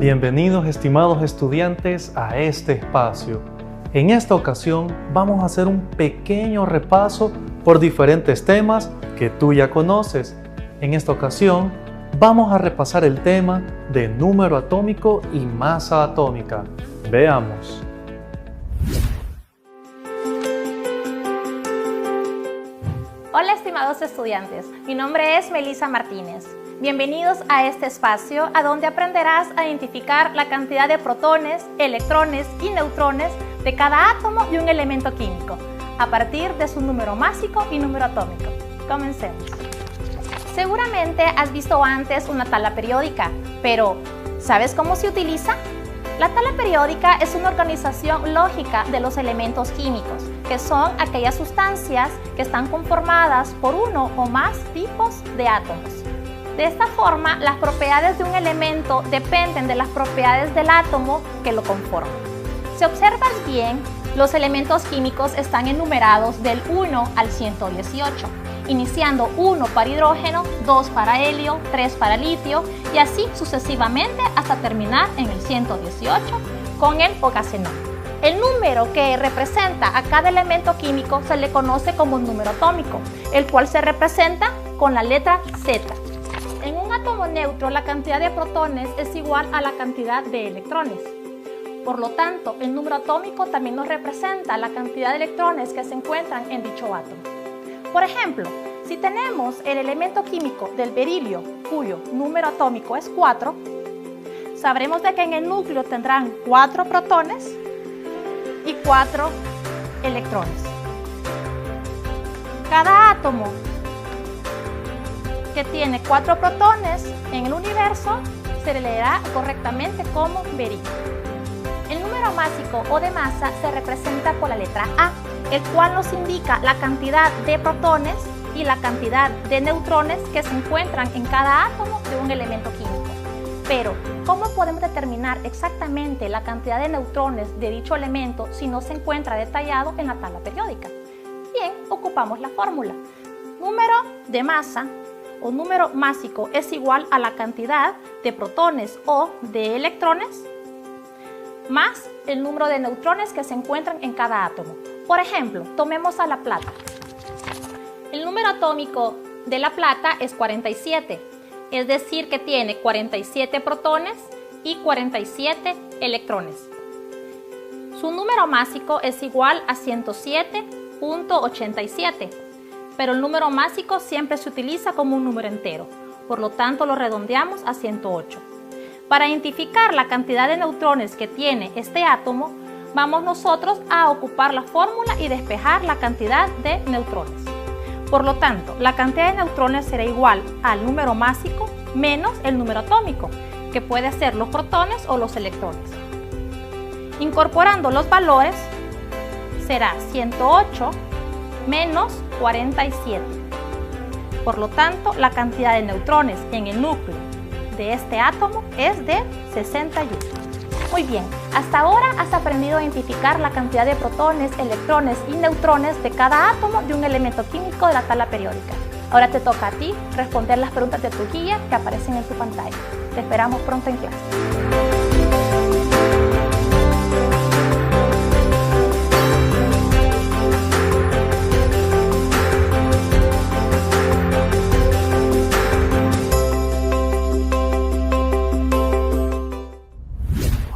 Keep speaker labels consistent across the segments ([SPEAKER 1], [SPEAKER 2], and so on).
[SPEAKER 1] Bienvenidos, estimados estudiantes, a este espacio. En esta ocasión vamos a hacer un pequeño repaso por diferentes temas que tú ya conoces. En esta ocasión vamos a repasar el tema de número atómico y masa atómica. Veamos.
[SPEAKER 2] Hola, estimados estudiantes, mi nombre es Melissa Martínez. Bienvenidos a este espacio a donde aprenderás a identificar la cantidad de protones, electrones y neutrones de cada átomo de un elemento químico, a partir de su número másico y número atómico. Comencemos. Seguramente has visto antes una tabla periódica, pero ¿sabes cómo se utiliza? La tabla periódica es una organización lógica de los elementos químicos, que son aquellas sustancias que están conformadas por uno o más tipos de átomos. De esta forma, las propiedades de un elemento dependen de las propiedades del átomo que lo conforma. Si observas bien, los elementos químicos están enumerados del 1 al 118, iniciando 1 para hidrógeno, 2 para helio, 3 para litio y así sucesivamente hasta terminar en el 118 con el ogacenón. El número que representa a cada elemento químico se le conoce como un número atómico, el cual se representa con la letra Z. En un átomo neutro, la cantidad de protones es igual a la cantidad de electrones. Por lo tanto, el número atómico también nos representa la cantidad de electrones que se encuentran en dicho átomo. Por ejemplo, si tenemos el elemento químico del berilio, cuyo número atómico es 4, sabremos de que en el núcleo tendrán 4 protones y 4 electrones. Cada átomo que tiene 4 protones en el universo se le leerá correctamente como berilio. El número másico o de masa se representa por la letra A, el cual nos indica la cantidad de protones y la cantidad de neutrones que se encuentran en cada átomo de un elemento químico. Pero, ¿cómo podemos determinar exactamente la cantidad de neutrones de dicho elemento si no se encuentra detallado en la tabla periódica? Bien, ocupamos la fórmula. Número de masa o número másico es igual a la cantidad de protones o de electrones más el número de neutrones que se encuentran en cada átomo. Por ejemplo, tomemos a la plata. El número atómico de la plata es 47, es decir que tiene 47 protones y 47 electrones. Su número másico es igual a 107.87. pero el número másico siempre se utiliza como un número entero, por lo tanto lo redondeamos a 108. Para identificar la cantidad de neutrones que tiene este átomo, vamos nosotros a ocupar la fórmula y despejar la cantidad de neutrones. Por lo tanto, la cantidad de neutrones será igual al número másico menos el número atómico, que puede ser los protones o los electrones. Incorporando los valores, será 108 menos 47. Por lo tanto, la cantidad de neutrones en el núcleo de este átomo es de 61. Muy bien, hasta ahora has aprendido a identificar la cantidad de protones, electrones y neutrones de cada átomo de un elemento químico de la tabla periódica. Ahora te toca a ti responder las preguntas de tu guía que aparecen en tu pantalla. Te esperamos pronto en clase.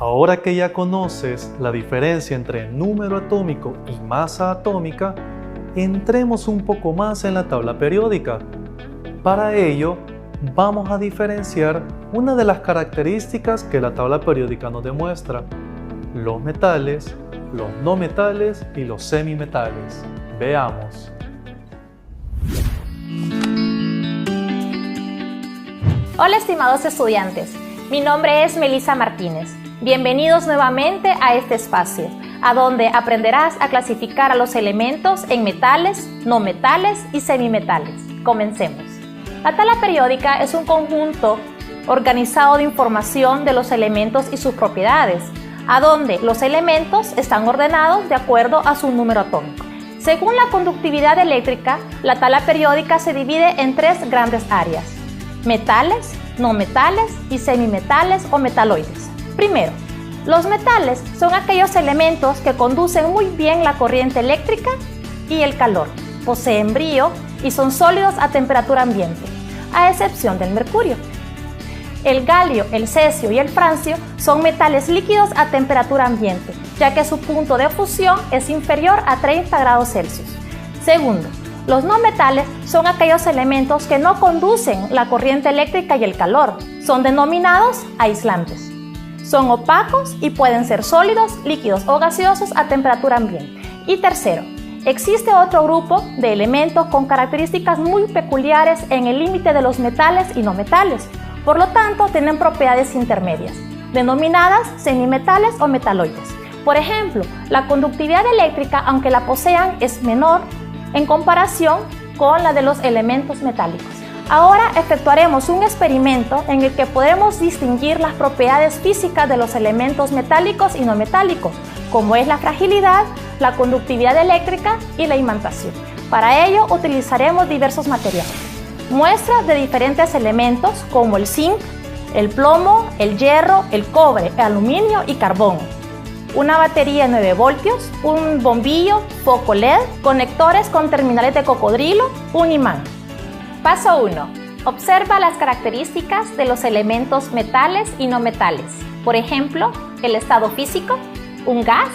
[SPEAKER 1] Ahora que ya conoces la diferencia entre número atómico y masa atómica, entremos un poco más en la tabla periódica. Para ello, vamos a diferenciar una de las características que la tabla periódica nos demuestra: los metales, los no metales y los semimetales. Veamos.
[SPEAKER 2] Hola, estimados estudiantes, mi nombre es Melissa Martínez. Bienvenidos nuevamente a este espacio, a donde aprenderás a clasificar a los elementos en metales, no metales y semimetales. Comencemos. La tabla periódica es un conjunto organizado de información de los elementos y sus propiedades, a donde los elementos están ordenados de acuerdo a su número atómico. Según la conductividad eléctrica, la tabla periódica se divide en 3 grandes áreas: metales, no metales y semimetales o metaloides. Primero, los metales son aquellos elementos que conducen muy bien la corriente eléctrica y el calor, poseen brillo y son sólidos a temperatura ambiente, a excepción del mercurio. El galio, el cesio y el francio son metales líquidos a temperatura ambiente, ya que su punto de fusión es inferior a 30 grados Celsius. Segundo, los no metales son aquellos elementos que no conducen la corriente eléctrica y el calor. Son denominados aislantes. Son opacos y pueden ser sólidos, líquidos o gaseosos a temperatura ambiente. Y tercero, existe otro grupo de elementos con características muy peculiares en el límite de los metales y no metales. Por lo tanto, tienen propiedades intermedias, denominadas semimetales o metaloides. Por ejemplo, la conductividad eléctrica, aunque la posean, es menor en comparación con la de los elementos metálicos. Ahora efectuaremos un experimento en el que podemos distinguir las propiedades físicas de los elementos metálicos y no metálicos, como es la fragilidad, la conductividad eléctrica y la imantación. Para ello utilizaremos diversos materiales. Muestras de diferentes elementos como el zinc, el plomo, el hierro, el cobre, el aluminio y carbón. Una batería de 9 voltios, un bombillo, foco LED, conectores con terminales de cocodrilo, un imán. Paso 1. Observa las características de los elementos metales y no metales. Por ejemplo, el estado físico, un gas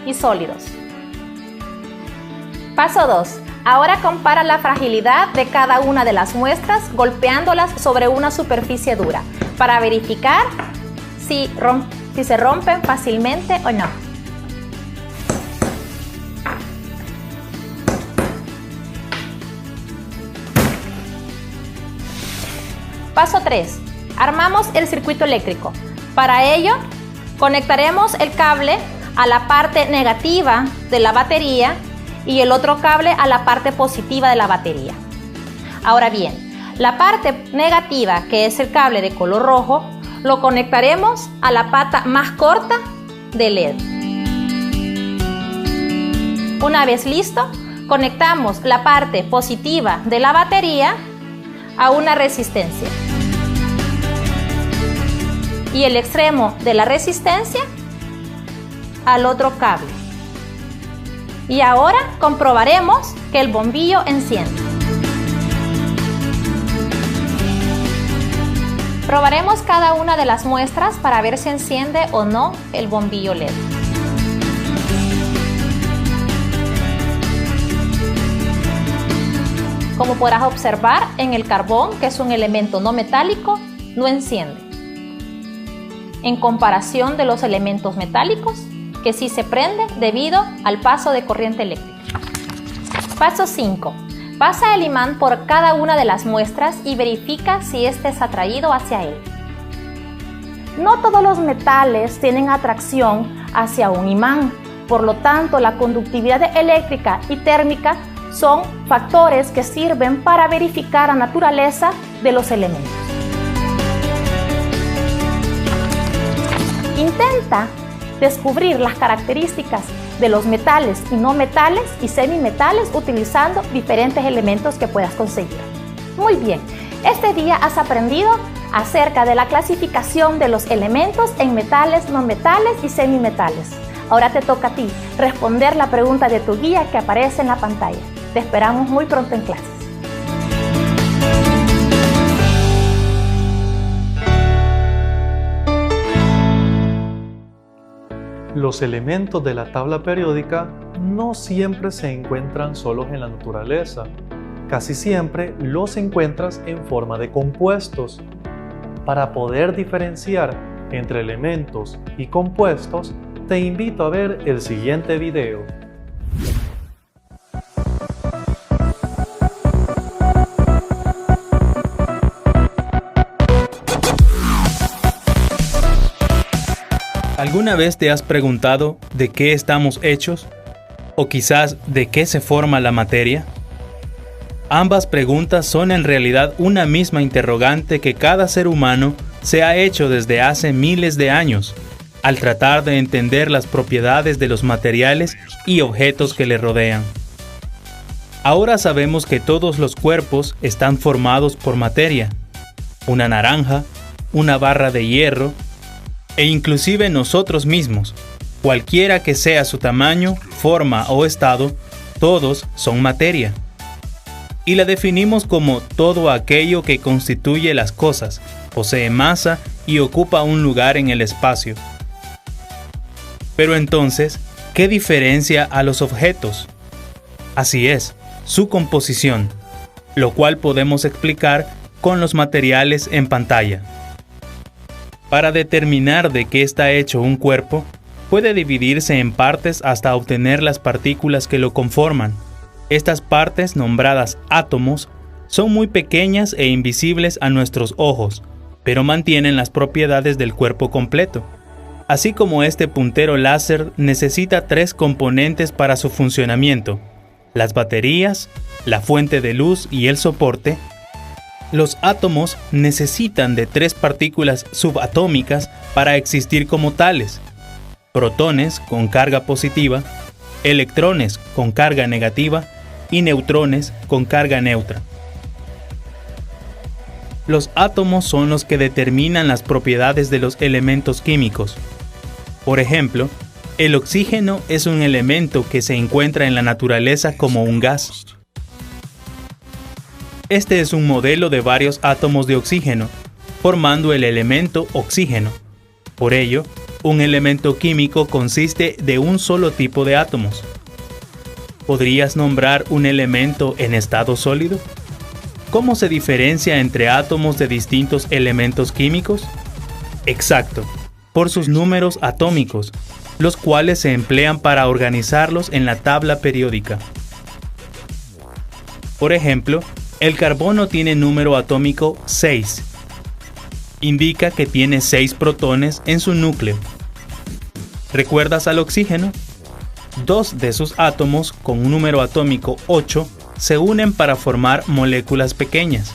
[SPEAKER 2] y sólidos. Paso 2. Ahora compara la fragilidad de cada una de las muestras golpeándolas sobre una superficie dura para verificar si se rompen fácilmente o no. Paso 3. Armamos el circuito eléctrico. Para ello, conectaremos el cable a la parte negativa de la batería y el otro cable a la parte positiva de la batería. Ahora bien, la parte negativa, que es el cable de color rojo, lo conectaremos a la pata más corta del LED. Una vez listo, conectamos la parte positiva de la batería a una resistencia y el extremo de la resistencia al otro cable. Y ahora comprobaremos que el bombillo enciende. Probaremos cada una de las muestras para ver si enciende o no el bombillo LED. Como podrás observar, en el carbón, que es un elemento no metálico, no enciende. En comparación de los elementos metálicos, que sí se prende debido al paso de corriente eléctrica. Paso 5. Pasa el imán por cada una de las muestras y verifica si éste es atraído hacia él. No todos los metales tienen atracción hacia un imán, por lo tanto la conductividad eléctrica y térmica son factores que sirven para verificar la naturaleza de los elementos. Intenta descubrir las características de los metales y no metales y semimetales utilizando diferentes elementos que puedas conseguir. Muy bien, este día has aprendido acerca de la clasificación de los elementos en metales, no metales y semimetales. Ahora te toca a ti responder la pregunta de tu guía que aparece en la pantalla. Te esperamos muy pronto en clases.
[SPEAKER 1] Los elementos de la tabla periódica no siempre se encuentran solos en la naturaleza. Casi siempre los encuentras en forma de compuestos. Para poder diferenciar entre elementos y compuestos, te invito a ver el siguiente video.
[SPEAKER 3] ¿Alguna vez te has preguntado de qué estamos hechos? ¿O quizás de qué se forma la materia? Ambas preguntas son en realidad una misma interrogante que cada ser humano se ha hecho desde hace miles de años, al tratar de entender las propiedades de los materiales y objetos que le rodean. Ahora sabemos que todos los cuerpos están formados por materia. Una naranja, una barra de hierro, e inclusive nosotros mismos, cualquiera que sea su tamaño, forma o estado, todos son materia. Y la definimos como todo aquello que constituye las cosas, posee masa y ocupa un lugar en el espacio. Pero entonces, ¿qué diferencia a los objetos? Así es, su composición, lo cual podemos explicar con los materiales en pantalla. Para determinar de qué está hecho un cuerpo, puede dividirse en partes hasta obtener las partículas que lo conforman. Estas partes, nombradas átomos, son muy pequeñas e invisibles a nuestros ojos, pero mantienen las propiedades del cuerpo completo. Así como este puntero láser necesita 3 componentes para su funcionamiento: las baterías, la fuente de luz y el soporte. Los átomos necesitan de 3 partículas subatómicas para existir como tales: protones con carga positiva, electrones con carga negativa y neutrones con carga neutra. Los átomos son los que determinan las propiedades de los elementos químicos. Por ejemplo, el oxígeno es un elemento que se encuentra en la naturaleza como un gas. Este es un modelo de varios átomos de oxígeno, formando el elemento oxígeno. Por ello, un elemento químico consiste de un solo tipo de átomos. ¿Podrías nombrar un elemento en estado sólido? ¿Cómo se diferencia entre átomos de distintos elementos químicos? Exacto, por sus números atómicos, los cuales se emplean para organizarlos en la tabla periódica. Por ejemplo, el carbono tiene número atómico 6. Indica que tiene 6 protones en su núcleo. ¿Recuerdas al oxígeno? 2 de sus átomos, con un número atómico 8, se unen para formar moléculas pequeñas.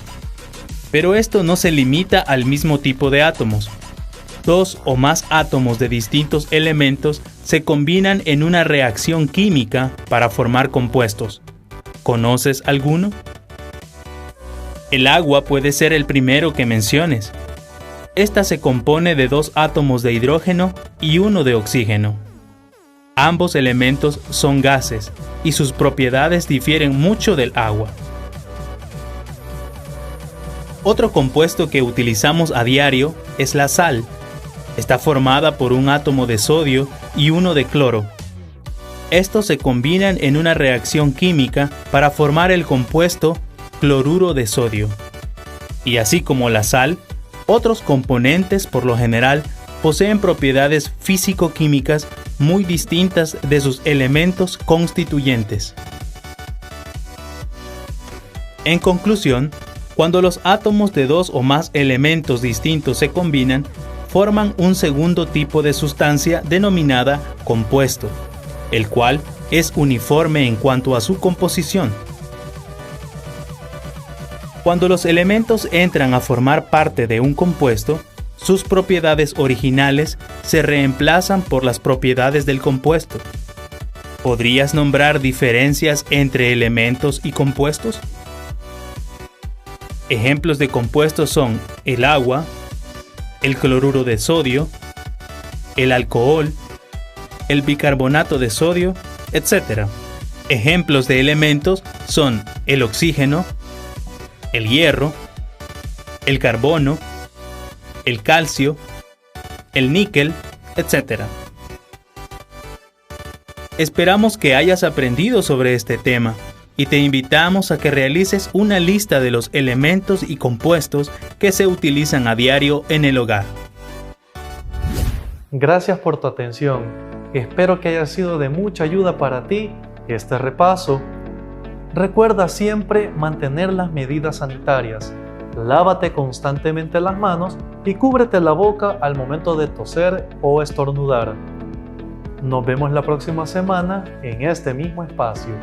[SPEAKER 3] Pero esto no se limita al mismo tipo de átomos. 2 o más átomos de distintos elementos se combinan en una reacción química para formar compuestos. ¿Conoces alguno? El agua puede ser el primero que menciones. Esta se compone de 2 átomos de hidrógeno y 1 de oxígeno. Ambos elementos son gases y sus propiedades difieren mucho del agua. Otro compuesto que utilizamos a diario es la sal. Está formada por un átomo de sodio y 1 de cloro. Estos se combinan en una reacción química para formar el compuesto cloruro de sodio. Y así como la sal, otros componentes por lo general poseen propiedades físico-químicas muy distintas de sus elementos constituyentes. En conclusión, cuando los átomos de 2 o más elementos distintos se combinan, forman un segundo tipo de sustancia denominada compuesto, el cual es uniforme en cuanto a su composición. Cuando los elementos entran a formar parte de un compuesto, sus propiedades originales se reemplazan por las propiedades del compuesto. ¿Podrías nombrar diferencias entre elementos y compuestos? Ejemplos de compuestos son el agua, el cloruro de sodio, el alcohol, el bicarbonato de sodio, etc. Ejemplos de elementos son el oxígeno, el hierro, el carbono, el calcio, el níquel, etc. Esperamos que hayas aprendido sobre este tema y te invitamos a que realices una lista de los elementos y compuestos que se utilizan a diario en el hogar.
[SPEAKER 1] Gracias por tu atención. Espero que haya sido de mucha ayuda para ti este repaso. Recuerda siempre mantener las medidas sanitarias. Lávate constantemente las manos y cúbrete la boca al momento de toser o estornudar. Nos vemos la próxima semana en este mismo espacio.